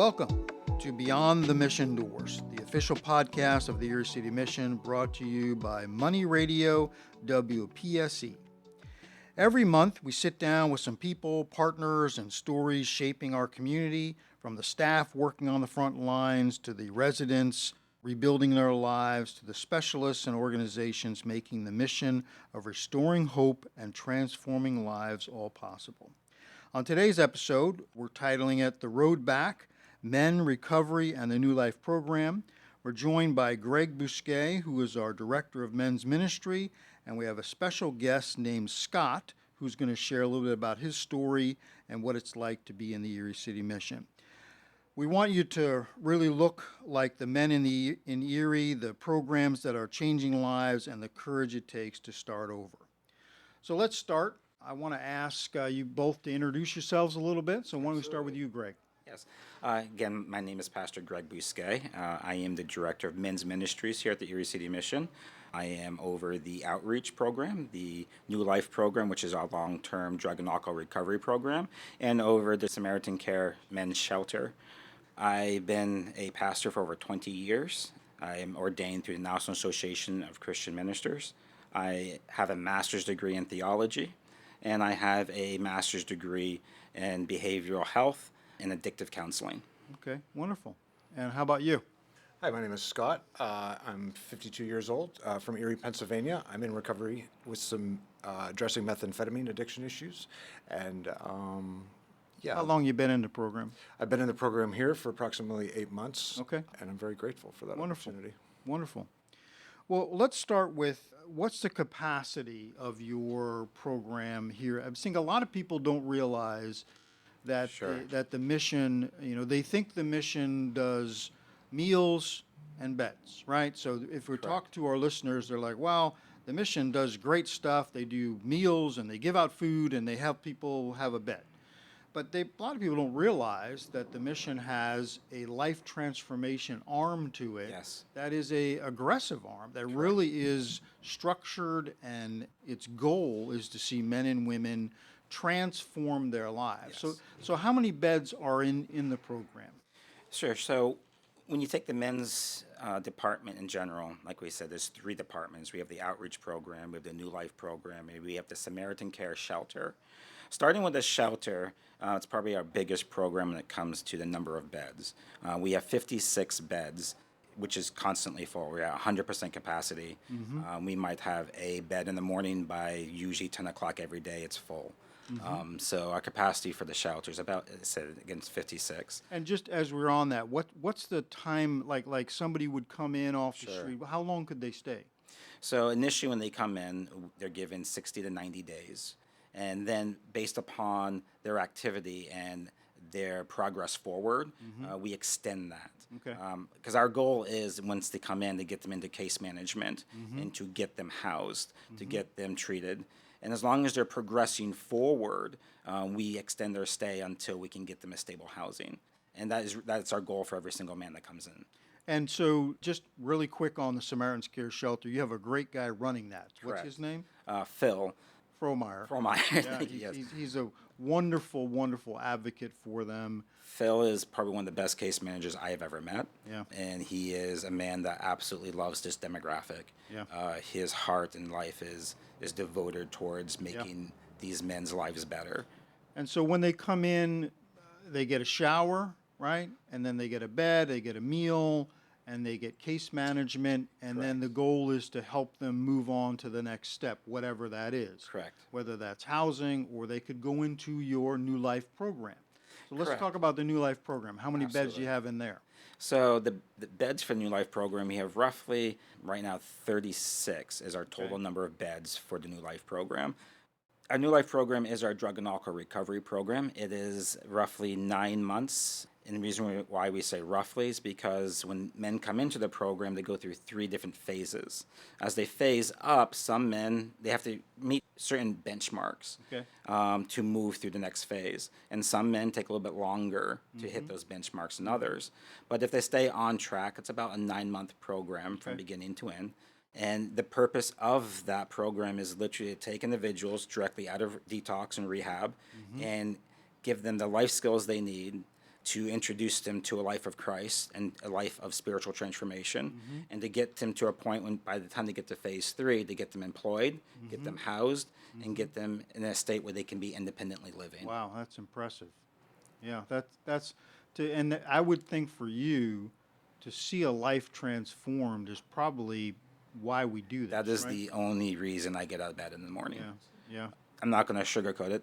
Welcome to Beyond the Mission Doors, the official podcast of the Erie City Mission, brought to you by Money Radio WPSE. Every month, we sit down with some people, partners, and stories shaping our community, from the staff working on the front lines to the residents rebuilding their lives to the specialists and organizations making the mission of restoring hope and transforming lives all possible. On today's episode, we're titling it The Road Back, Men, Recovery, and the New Life Program. We're joined by Greg Bousquet, who is our Director of Men's Ministry, and we have a special guest named Scott, who's going to share a little bit about his story and what it's like to be in the Erie City Mission. We want you to really look like the men in Erie, the programs that are changing lives, and the courage it takes to start over. So let's start. I want to ask you both to introduce yourselves a little bit. So why don't we start with you, Greg? Yes. Again, my name is Pastor Greg Bousquet. I am the Director of Men's Ministries here at the Erie City Mission. I am over the outreach program, the New Life program, which is our long-term drug and alcohol recovery program, and over the Samaritan Care Men's Shelter. I've been a pastor for over 20 years. I am ordained through the National Association of Christian Ministers. I have a master's degree in theology, and I have a master's degree in behavioral health and addictive counseling. Okay, wonderful. And how about you? Hi, my name is Scott. I'm 52 years old, from Erie, Pennsylvania. I'm in recovery with some addressing methamphetamine addiction issues. And How long you been in the program? I've been in the program here for approximately 8 months. Okay. And I'm very grateful for that opportunity. Wonderful. Well, let's start with what's the capacity of your program here? I'm seeing a lot of people don't realize that Sure. that the mission, they think the mission does meals and beds, right? So if we talk to our listeners, they're like, well, the mission does great stuff. They do meals and they give out food and they have people have a bed. But a lot of people don't realize that the mission has a life transformation arm to it. Yes. That is a aggressive arm that really is structured, and its goal is to see men and women transform their lives. Yes. So how many beds are in the program? Sure. So when you take the men's department in general, like we said, there's 3 departments. We have the outreach program, we have the New Life program, and we have the Samaritan Care Shelter. Starting with the shelter, it's probably our biggest program when it comes to the number of beds. We have 56 beds, which is constantly full. We're at 100% capacity. We might have a bed in the morning. By usually 10 o'clock every day, it's full. So our capacity for the shelter is about, I said, against 56. And just as we're on that, what's the time, like somebody would come in off the street, how long could they stay? So initially when they come in, they're given 60 to 90 days. And then based upon their activity and their progress forward, we extend that. Okay. Because our goal is, once they come in, to get them into case management and to get them housed, to get them treated. And as long as they're progressing forward, we extend their stay until we can get them a stable housing. And that's our goal for every single man that comes in. And so just really quick on the Samaritan's Care Shelter, you have a great guy running that. What's Correct. his name? Phil. Fromeyer. Fromeyer. Yeah, Yes. he's a wonderful, wonderful advocate for them. Phil is probably one of the best case managers I have ever met. Yeah. And he is a man that absolutely loves this demographic. Yeah. His heart and life is devoted towards making these men's lives better. And so when they come in, they get a shower, right? And then they get a bed, they get a meal, and they get case management, and then the goal is to help them move on to the next step, whatever that is. Correct. Whether that's housing, or they could go into your New Life program. So let's Correct. talk about the New Life program. How many beds do Absolutely. you have in there? So the beds for the New Life program, we have roughly, right now, 36 is our total number of beds for the New Life program. Our New Life program is our drug and alcohol recovery program. It is roughly 9 months. And the reason why we say roughly is because when men come into the program, they go through 3 different phases. As they phase up, some men, they have to meet certain benchmarks to move through the next phase. And some men take a little bit longer to hit those benchmarks than others. But if they stay on track, it's about a 9-month program from beginning to end. And the purpose of that program is literally to take individuals directly out of detox and rehab and give them the life skills they need, to introduce them to a life of Christ and a life of spiritual transformation, and to get them to a point when, by the time they get to phase 3, to get them employed, get them housed, and get them in a state where they can be independently living. Wow, that's impressive. Yeah, that's and I would think for you to see a life transformed is probably why we do this. That is right? the only reason I get out of bed in the morning. Yeah. I'm not going to sugarcoat it.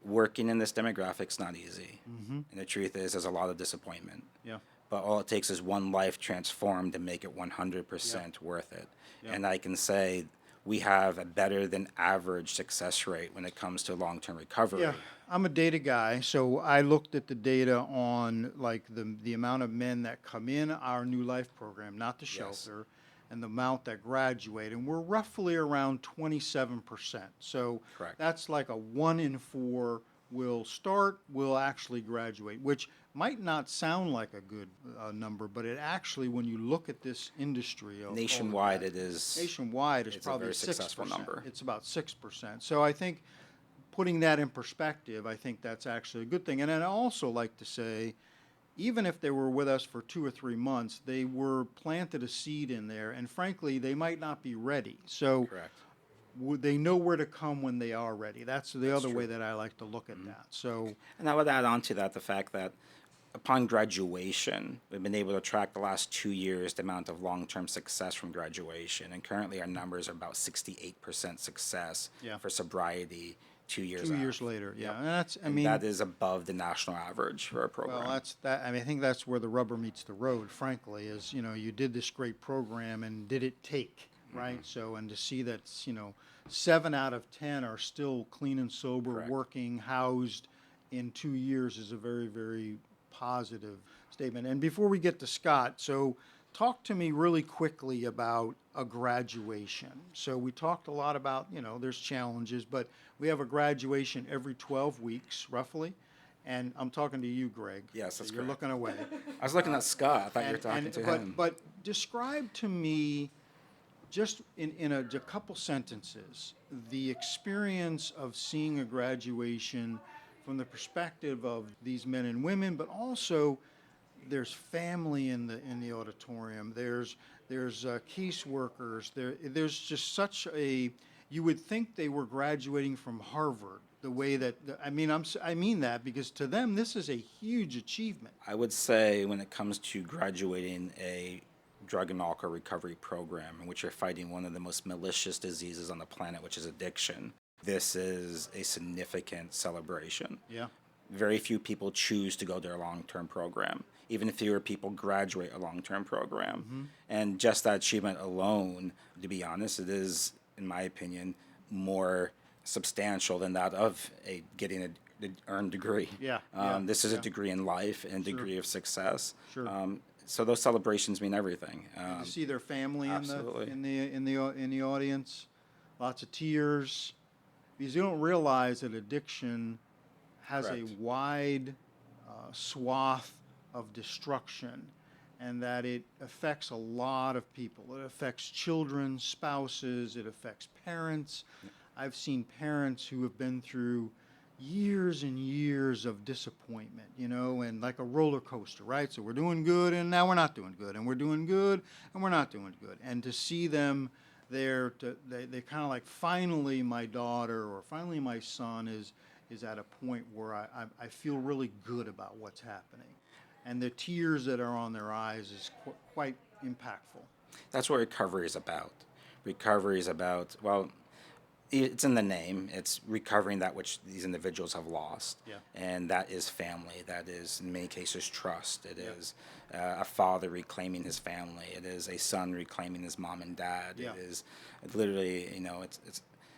Working in this demographic's not easy. And the truth is, there's a lot of disappointment. Yeah. But all it takes is one life transformed to make it 100% worth it. And I can say we have a better than average success rate when it comes to long-term recovery. Yeah, I'm a data guy, so I looked at the data on like the amount of men that come in our New Life program, not the shelter, and the amount that graduate, and we're roughly around 27%. So Correct. that's like a 1 in 4 will actually graduate, which might not sound like a good number, but it actually, when you look at this industry, of Nationwide, it is. nationwide is it's probably a very 6%. successful number. It's about 6%. So I think putting that in perspective, I think that's actually a good thing. And then I also like to say, even if they were with us for 2 or 3 months, they were planted a seed in there, and frankly, they might not be ready. So Correct. they know where to come when they are ready. That's the other true. way that I like to look at that. So And I would add on to that the fact that upon graduation, we've been able to track the last 2 years the amount of long-term success from graduation. And currently our numbers are about 68% success Yeah. for sobriety 2 years 2 out. years later, yeah. Yep. And that's, I And mean, that is above the national average for our program. well, that's that. I mean, I think that's where the rubber meets the road. Frankly, is you did this great program, and did it take right? So, and to see that 7 out of 10 are still clean and sober, Correct. working, housed in 2 years is a very, very positive statement. And before we get to Scott, so talk to me really quickly about a graduation. So we talked a lot about there's challenges, but we have a graduation every 12 weeks, roughly. And I'm talking to you, Greg. Yes, that's so you're correct. looking away. I was looking at Scott. I thought you were talking to him. But describe to me, just in a couple sentences, the experience of seeing a graduation from the perspective of these men and women, but also there's family in the auditorium. There's caseworkers. There's just such a. You would think they were graduating from Harvard. The way that I mean that because to them this is a huge achievement. I would say when it comes to graduating a drug and alcohol recovery program in which you're fighting one of the most malicious diseases on the planet, which is addiction, this is a significant celebration. Yeah. Very few people choose to go to a long-term program. Even fewer people graduate a long-term program. Mm-hmm. And just that achievement alone, to be honest, it is, in my opinion, more substantial than that of getting an earned degree. This is a degree in life and a degree of success. Sure. So those celebrations mean everything. To see their family absolutely. in the audience, lots of tears, because you don't realize that addiction has Correct. a wide swath of destruction, and that it affects a lot of people. It affects children, spouses, it affects parents. I've seen parents who have been through years and years of disappointment, and like a roller coaster, right? So we're doing good, and now we're not doing good, and we're doing good, and we're not doing good. And to see them there, they kind of like, finally my daughter or finally my son is at a point where I feel really good about what's happening. And the tears that are on their eyes is quite impactful. That's what recovery is about. Recovery is about, well, it's in the name. It's recovering that which these individuals have lost. Yeah. And that is family. That is, in many cases, trust. It is a father reclaiming his family. It is a son reclaiming his mom and dad. Yeah. It is literally,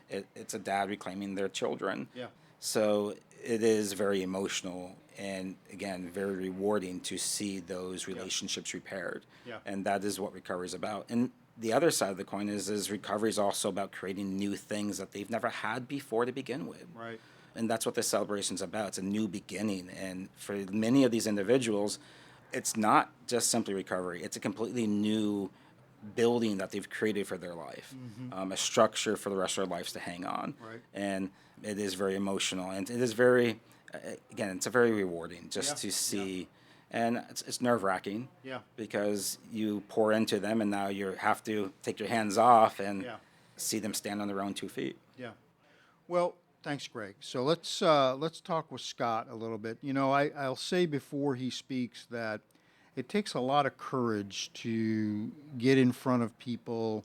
it's a dad reclaiming their children. Yeah. So it is very emotional and, again, very rewarding to see those relationships repaired. Yeah. And that is what recovery is about. And the other side of the coin is recovery is also about creating new things that they've never had before to begin with. Right. And that's what this celebration is about. It's a new beginning. And for many of these individuals, it's not just simply recovery. It's a completely new building that they've created for their life, a structure for the rest of their lives to hang on. Right. And it is very emotional. And it is very again, it's a very rewarding just to see, and it's nerve-wracking Yeah. because you pour into them, and now you have to take your hands off and Yeah. see them stand on their own 2 feet. Yeah. Well, thanks, Greg. So let's talk with Scott a little bit. I'll say before he speaks that it takes a lot of courage to get in front of people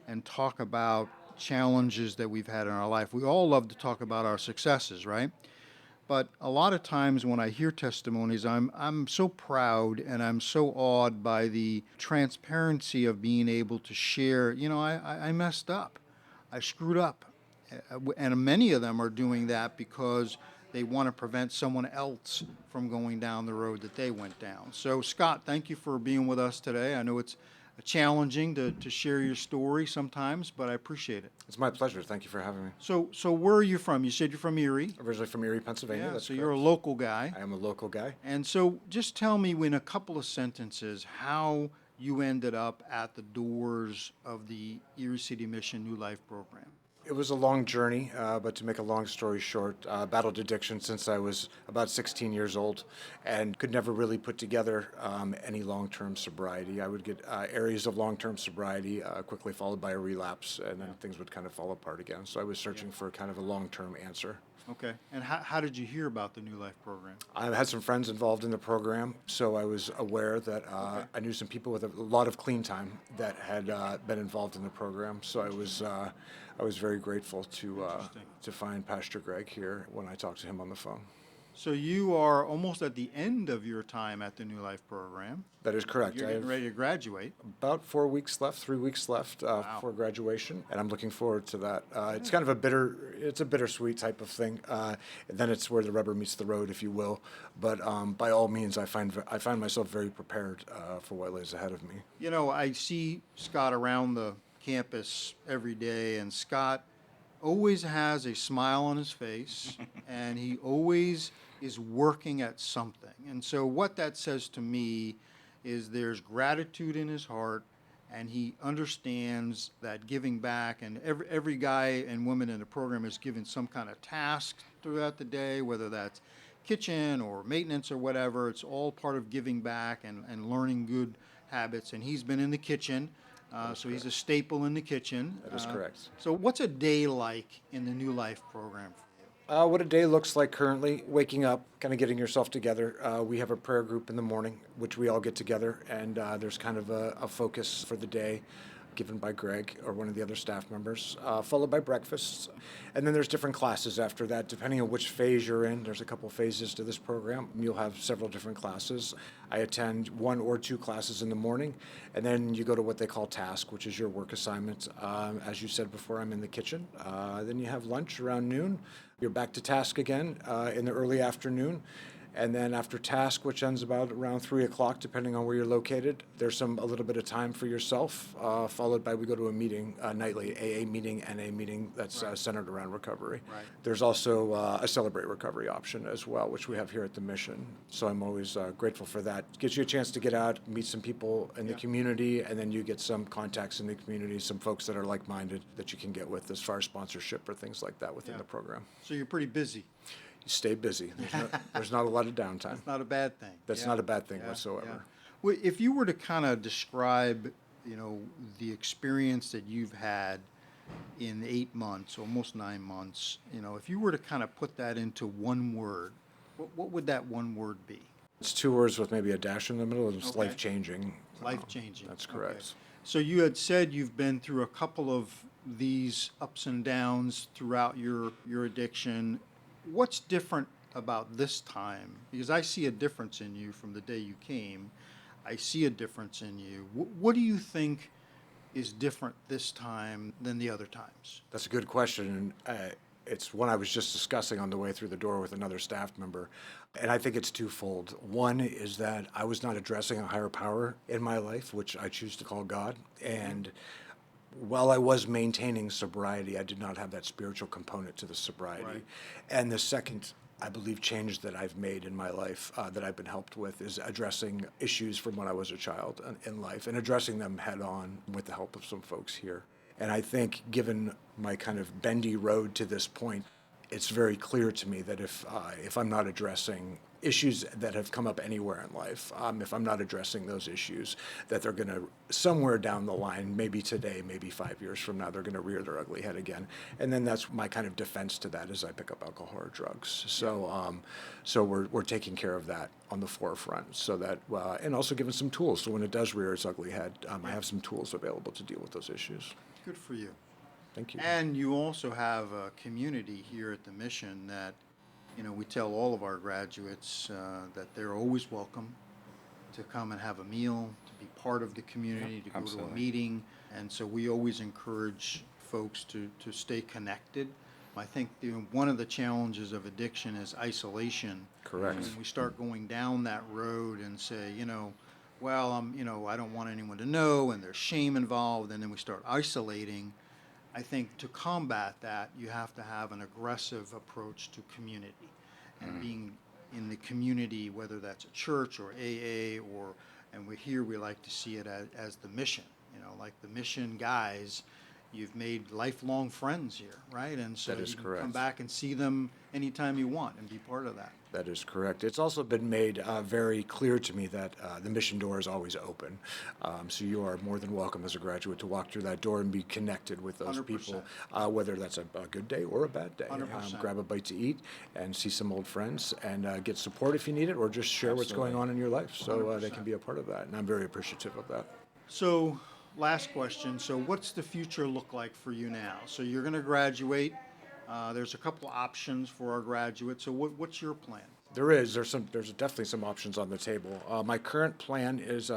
and talk about challenges that we've had in our life. We all love to talk about our successes, right? But a lot of times when I hear testimonies, I'm so proud and I'm so awed by the transparency of being able to share. I messed up, I screwed up, and many of them are doing that because they want to prevent someone else from going down the road that they went down. So, Scott, thank you for being with us today. I know it's challenging to share your story sometimes, but I appreciate it. It's my pleasure. Thank you for having me. So where are you from? You said you're from Erie. Originally from Erie, Pennsylvania. Yeah, That's so you're a correct. local guy. I am a local guy. And so just tell me in a couple of sentences how you ended up at the doors of the Erie City Mission New Life program. It was a long journey, but to make a long story short, battled addiction since I was about 16 years old and could never really put together any long-term sobriety. I would get areas of long-term sobriety quickly followed by a relapse, and then things would kind of fall apart again. So I was searching for kind of a long-term answer. Okay. And how did you hear about the New Life program? I had some friends involved in the program, so I was aware that I knew some people with a lot of clean time that had been involved in the program. So I was very grateful to find Pastor Greg here when I talked to him on the phone. So you are almost at the end of your time at the New Life program. That is correct. You're I getting have ready to graduate. about 4 weeks left, 3 weeks left for graduation, and I'm looking forward to that. It's kind of it's a bittersweet type of thing. Then it's where the rubber meets the road, if you will. But by all means, I find myself very prepared for what lays ahead of me. I see Scott around the campus every day, and Scott always has a smile on his face, and he always is working at something. And so what that says to me is there's gratitude in his heart, and he understands that giving back, and every guy and woman in the program is given some kind of task throughout the day, whether that's kitchen or maintenance or whatever. It's all part of giving back and learning good habits. And he's been in the kitchen, so he's a staple in the kitchen. That is correct. So what's a day like in the New Life program for you? What a day looks like currently, waking up, kind of getting yourself together. We have a prayer group in the morning, which we all get together, and there's kind of a focus for the day given by Greg or one of the other staff members, followed by breakfast. And then there's different classes after that, depending on which phase you're in. There's a couple phases to this program. You'll have several different classes. I attend 1 or 2 classes in the morning, and then you go to what they call task, which is your work assignment. As you said before, I'm in the kitchen. Then you have lunch around noon. You're back to task again in the early afternoon. And then after task, which ends about around 3 o'clock, depending on where you're located, there's a little bit of time for yourself, followed by we go to a meeting, nightly AA meeting, NA meeting that's centered around recovery. Right. There's also a Celebrate Recovery option as well, which we have here at the Mission. So I'm always grateful for that. Gives you a chance to get out, meet some people in the community, and then you get some contacts in the community, some folks that are like-minded that you can get with as far as sponsorship or things like that within the program. So you're pretty busy. Stay busy. There's not a lot of downtime. That's not a bad thing. That's not a bad thing whatsoever. Well, if you were to kind of describe, the experience that you've had in 8 months, almost 9 months, if you were to kind of put that into one word, what would that one word be? It's 2 words with maybe a dash in the middle. It's Okay. life-changing. Life-changing. That's correct. Okay. So you had said you've been through a couple of these ups and downs throughout your addiction. What's different about this time? Because I see a difference in you from the day you came. I see a difference in you. What do you think is different this time than the other times? That's a good question. And it's one I was just discussing on the way through the door with another staff member. And I think it's twofold. One is that I was not addressing a higher power in my life, which I choose to call God. And while I was maintaining sobriety, I did not have that spiritual component to the sobriety. Right. And the second, I believe, change that I've made in my life that I've been helped with is addressing issues from when I was a child in life and addressing them head on with the help of some folks here. And I think given my kind of bendy road to this point, it's very clear to me that if I'm not addressing issues that have come up anywhere in life, if I'm not addressing those issues, that they're going to, somewhere down the line, maybe today, maybe 5 years from now, they're going to rear their ugly head again. And then that's my kind of defense to that, is I pick up alcohol or drugs. So we're taking care of that on the forefront, so that, and also giving some tools, so when it does rear its ugly head, I have some tools available to deal with those issues. Good for you. Thank you. And you also have a community here at the mission that, we tell all of our graduates that they're always welcome to come and have a meal, to be part of the community, to go to a meeting. And so we always encourage folks to stay connected. I think one of the challenges of addiction is isolation. Correct. When we start going down that road and say, well, I don't want anyone to know, and there's shame involved, and then we start isolating. I think to combat that, you have to have an aggressive approach to community, and being in the community, whether that's a church or AA, and we like to see it as the mission. Like the mission guys, you've made lifelong friends here, right? And so That is you can correct. come back and see them anytime you want and be part of that. That is correct. It's also been made very clear to me that the mission door is always open. So you are more than welcome as a graduate to walk through that door and be connected with those 100%. people, whether that's a good day or a bad day. 100%. Grab a bite to eat and see some old friends, and get support if you need it, or just share what's going on in your life, so they can be a part of that. And I'm very appreciative of that. So, last question. So what's the future look like for you now? So you're going to graduate. There's a couple options for our graduates. So what's your plan? There's definitely some options on the table. My current plan is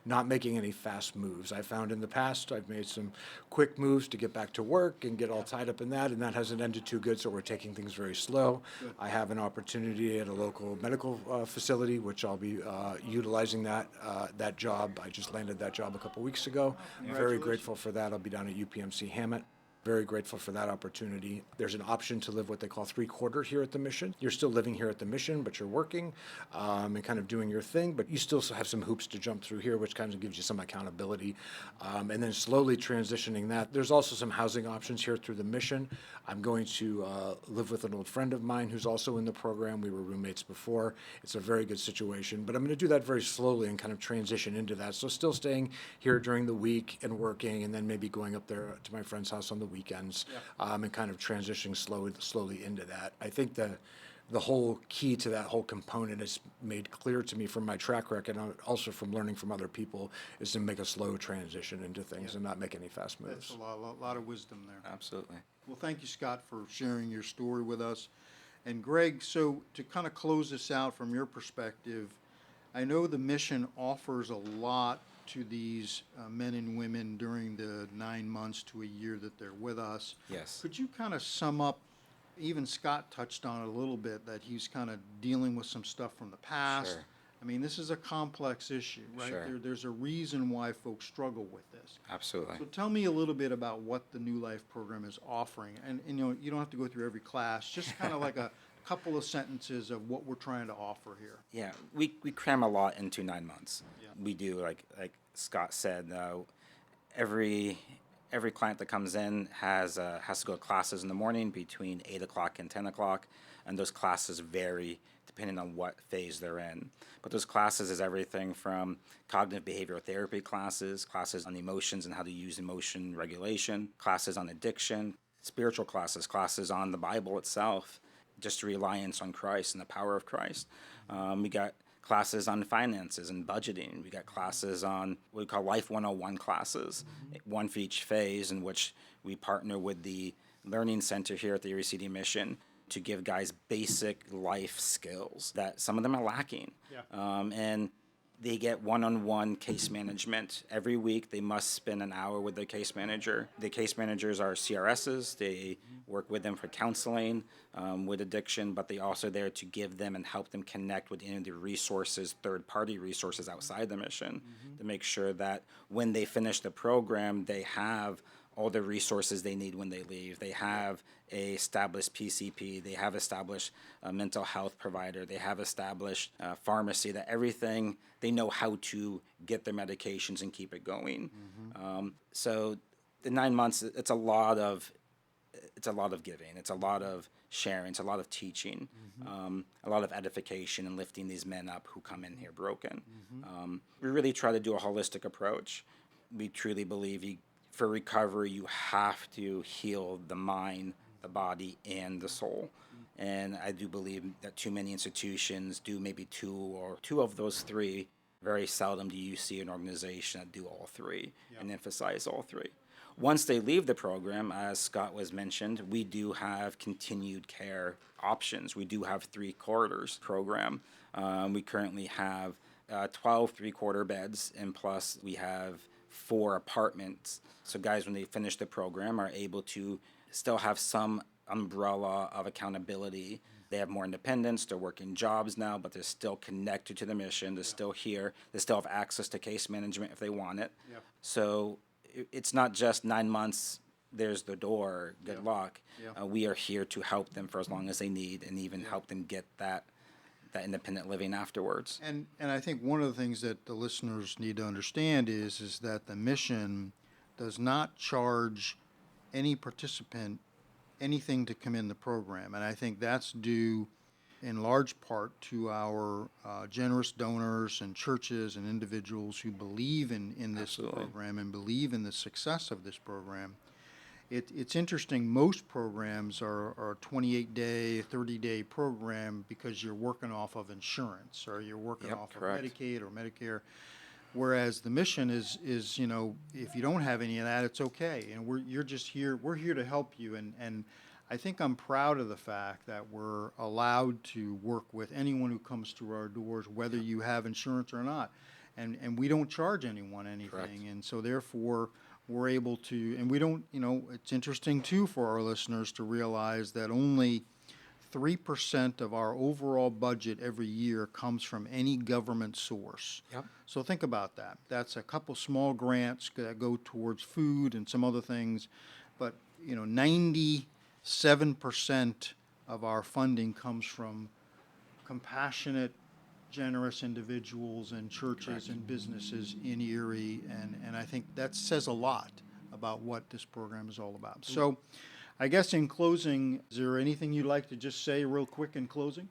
not making any fast moves. I found in the past I've made some quick moves to get back to work and get all tied up in that, and that hasn't ended too good, so we're taking things very slow. Good. I have an opportunity at a local medical facility, which I'll be utilizing that job. I just landed that job a couple weeks ago. I'm very grateful for that. I'll be down at UPMC Hammett. Very grateful for that opportunity. There's an option to live what they call 3/4 here at the mission. You're still living here at the mission, but you're working and kind of doing your thing, but you still have some hoops to jump through here, which kind of gives you some accountability. And then slowly transitioning that. There's also some housing options here through the mission. I'm going to live with an old friend of mine who's also in the program. We were roommates before. It's a very good situation, but I'm going to do that very slowly and kind of transition into that. So still staying here during the week and working, and then maybe going up there to my friend's house on the weekends, and kind of transitioning slowly into that. I think the whole key to that whole component is made clear to me from my track record, and also from learning from other people, is to make a slow transition into things and not make any fast moves. That's a lot of wisdom there. Absolutely. Well, thank you, Scott, for sharing your story with us. And Greg, so to kind of close this out from your perspective, I know the mission offers a lot to these men and women during the 9 months to a year that they're with us. Yes. Could you kind of sum up, even Scott touched on it a little bit, that he's kind of dealing with some stuff from the past. Sure. I mean, this is a complex issue, right? Sure. There's a reason why folks struggle with this. Absolutely. So tell me a little bit about what the New Life program is offering. And you don't have to go through every class, just kind of like a couple of sentences of what we're trying to offer here. Yeah, we cram a lot into 9 months. Yeah. We do, like Scott said, every client that comes in has to go to classes in the morning between 8 o'clock and 10 o'clock, and those classes vary depending on what phase they're in. But those classes is everything from cognitive behavioral therapy classes on emotions and how to use emotion regulation, classes on addiction, spiritual classes on the Bible itself, just reliance on Christ and the power of Christ. We got classes on finances and budgeting. We got classes on what we call Life 101 classes, one for each phase, in which we partner with the Learning Center here at the Erie City Mission to give guys basic life skills that some of them are lacking. Yeah. And they get one-on-one case management. Every week they must spend an hour with their case manager. The case managers are CRSs. They work with them for counseling with addiction, but they also there to give them and help them connect with any of the resources, third-party resources outside the mission, to make sure that when they finish the program, they have all the resources they need when they leave. They have a established PCP, they have established a mental health provider, they have established pharmacy, that everything, they know how to get their medications and keep it going. So the 9 months, it's a lot of it's a lot of giving. It's a lot of sharing. It's a lot of teaching, a lot of edification and lifting these men up who come in here broken. We really try to do a holistic approach. We truly believe for recovery, you have to heal the mind, the body, and the soul. And I do believe that too many institutions do maybe two of those three. Very seldom do you see an organization that do all three and emphasize all three. Once they leave the program, as Scott was mentioned, we do have continued care options. We do have 3 corridors program. We currently have 12 three-quarter beds, and plus we have 4 apartments. So guys, when they finish the program, are able to still have some umbrella of accountability. They have more independence. They're working jobs now, but they're still connected to the mission. They're still here. They still have access to case management if they want it. So it's not just 9 months, there's the door, good luck. We are here to help them for as long as they need, and even help them get that independent living afterwards. And I think one of the things that the listeners need to understand is that the mission does not charge any participant anything to come in the program. And I think that's due in large part to our generous donors and churches and individuals who believe in this program and believe in the success of this program. It's interesting, most programs are 28-day, 30-day program because you're working off of insurance, or you're working off correct. of Medicaid or Medicare. Whereas the mission is, if you don't have any of that, it's okay. And we're here to help you. And I think I'm proud of the fact that we're allowed to work with anyone who comes through our doors, whether you have insurance or not. And we don't charge anyone anything. Correct. And so therefore, we're able to, and we don't, it's interesting too for our listeners to realize that only 3% of our overall budget every year comes from any government source. So think about that. That's a couple small grants that go towards food and some other things, but 97% of our funding comes from compassionate, generous individuals and churches and businesses in Erie, and I think that says a lot about what this program is all about. So I guess in closing, is there anything you'd like to just say real quick in closing?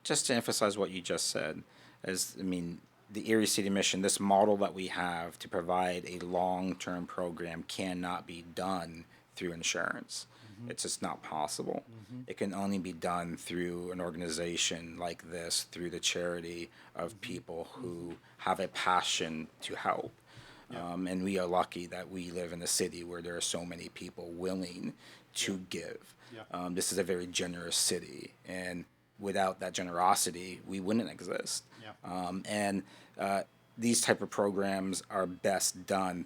Just to emphasize what you just said, the Erie City Mission, this model that we have to provide a long-term program cannot be done through insurance. It's just not possible. It can only be done through an organization like this, through the charity of people who have a passion to help. And we are lucky that we live in a city where there are so many people willing to give. This is a very generous city, and without that generosity, we wouldn't exist. These type of programs are best done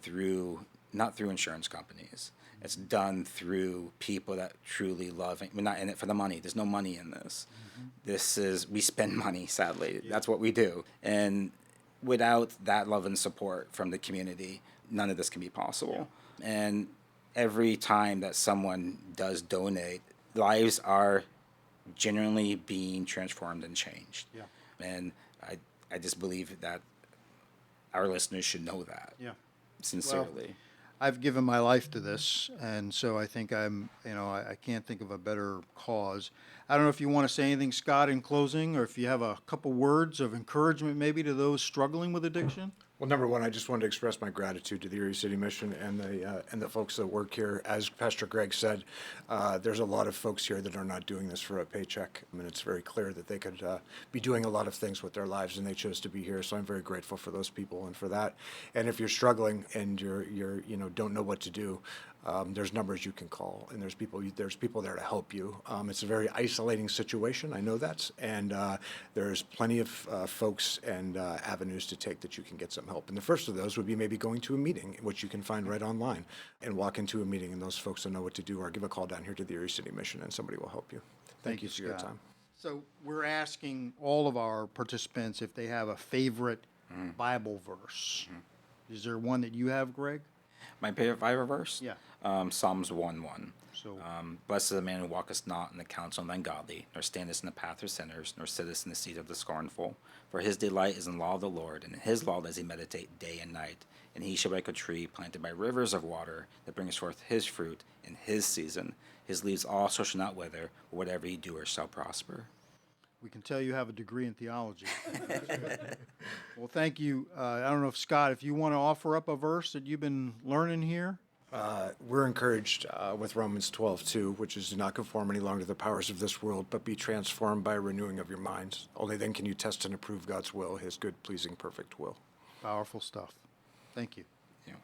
not through insurance companies. It's done through people that truly love it. We're not in it for the money. There's no money in this. We spend money, sadly. That's what we do. And without that love and support from the community, none of this can be possible. And every time that someone does donate, lives are genuinely being transformed and changed. And I just believe that our listeners should know that. Sincerely. Well, I've given my life to this, and so I think I can't think of a better cause. I don't know if you want to say anything, Scott, in closing, or if you have a couple words of encouragement maybe to those struggling with addiction. Well, number one, I just wanted to express my gratitude to the Erie City Mission and the folks that work here. As Pastor Greg said, there's a lot of folks here that are not doing this for a paycheck. I mean, it's very clear that they could be doing a lot of things with their lives, and they chose to be here. So I'm very grateful for those people and for that. And if you're struggling and you're don't know what to do, there's numbers you can call, and there's people there to help you. It's a very isolating situation, I know that, and there's plenty of folks and avenues to take that you can get some help. And the first of those would be maybe going to a meeting, which you can find right online, and walk into a meeting, and those folks will know what to do, or give a call down here to the Erie City Mission, and somebody will help you. Thank you for your time. So we're asking all of our participants if they have a favorite Bible verse. Is there one that you have, Greg? My favorite Bible verse? Yeah. Psalms 1:1. So, Blessed is the man who walketh not in the counsel of the ungodly, nor standeth in the path of sinners, nor sitteth in the seat of the scornful. For his delight is in the law of the Lord, and in his law does he meditate day and night. And he shall be like a tree planted by rivers of water, that bringeth forth his fruit in his season. his leaves also shall not wither, or whatever ye do or shall prosper. We can tell you have a degree in theology. Well, thank you. I don't know if Scott, if you want to offer up a verse that you've been learning here. We're encouraged with Romans 12:2, which is, do not conform any longer to the powers of this world, but be transformed by a renewing of your minds. Only then can you test and approve God's will, his good, pleasing, perfect will. Powerful stuff. Thank you. Yeah.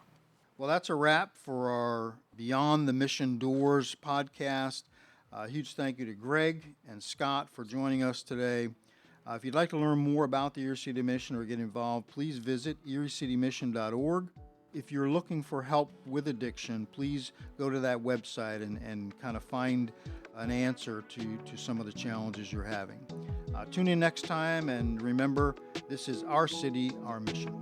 Well, that's a wrap for our Beyond the Mission Doors podcast. A huge thank you to Greg and Scott for joining us today. If you'd like to learn more about the Erie City Mission or get involved, please visit eriecitymission.org. If you're looking for help with addiction, please go to that website and kind of find an answer to some of the challenges you're having. Tune in next time, and remember, this is our city, our mission.